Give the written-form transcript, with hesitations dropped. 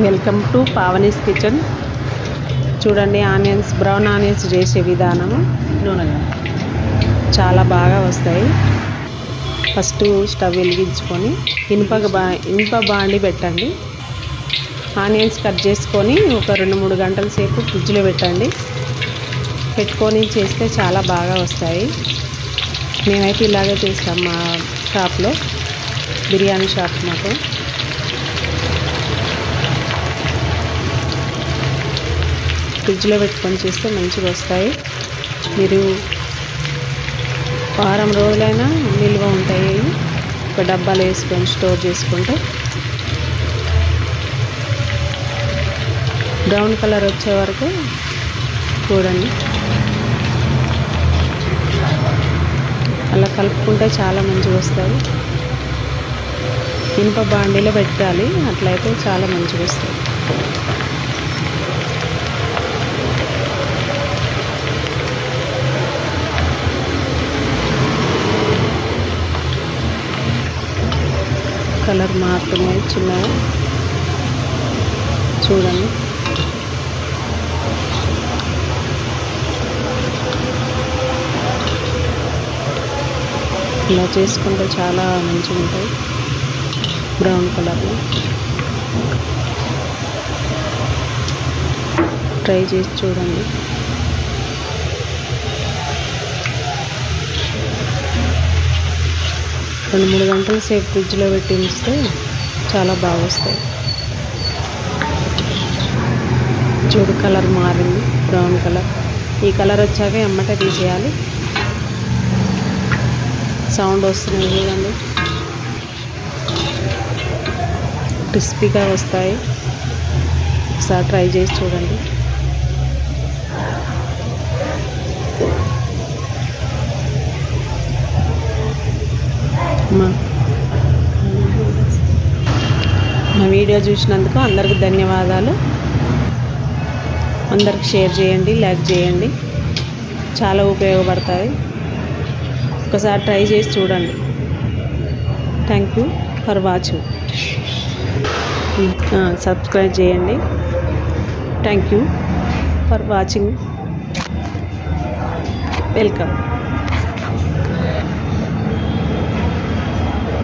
Welcome to Pavani's kitchen. చూడండి, onions, brown onions చేసే విధానము చాలా బాగా వస్తాయి. ఫస్ట్ స్టవ్ వెలిగించుకొని ఇనుప బాండి పెట్టండి. ఆనియన్స్ కట్ చేసుకొని ఒక 2-3 గంటల సేపు ఫ్రిడ్జ్లో పెట్టండి. పెట్టుకొని చేస్తే చాలా బాగా వస్తాయి. మేమైతే ఇలాగే చేస్తాం మా షాప్లో, బిర్యానీ షాప్ మాకు. ఫ్రిడ్జ్లో పెట్టుకొని చేస్తే మంచిగా వస్తాయి. మీరు వారం రోజులైనా నిల్వ ఉంటాయి. ఒక డబ్బాలో వేసుకొని స్టోర్ చేసుకుంటే బ్రౌన్ కలర్ వచ్చే వరకు చూడండి. అలా కలుపుకుంటే చాలా మంచిగా వస్తాయి. ఇనుప బాండీలో పెట్టాలి, అట్లయితే చాలా మంచిగా వస్తాయి. కలర్ మారుతున్నాయి చిన్నగా, చూడండి. ఇలా చేసుకుంటే చాలా మంచిగా ఉంటాయి. బ్రౌన్ కలర్లో ట్రై చేసి చూడండి. రెండు 3 గంటల సేపు ఫ్రిడ్జ్లో పెట్టి ఉంచితే చాలా బాగా వస్తాయి. చూడు, కలర్ మారింది, బ్రౌన్ కలర్. ఈ కలర్ వచ్చాక ఎమ్మటే తీసేయాలి. సౌండ్ వస్తుంది చూడండి, క్రిస్పీగా వస్తాయి. ఒకసారి ట్రై చేసి చూడండి. మా వీడియో చూసినందుకు అందరికీ ధన్యవాదాలు. అందరికి షేర్ చేయండి, లైక్ చేయండి, చాలా ఉపయోగపడతాయి. ఒకసారి ట్రై చేసి చూడండి. Thank you for watching. Subscribe చేయండి. Thank you for watching. Welcome.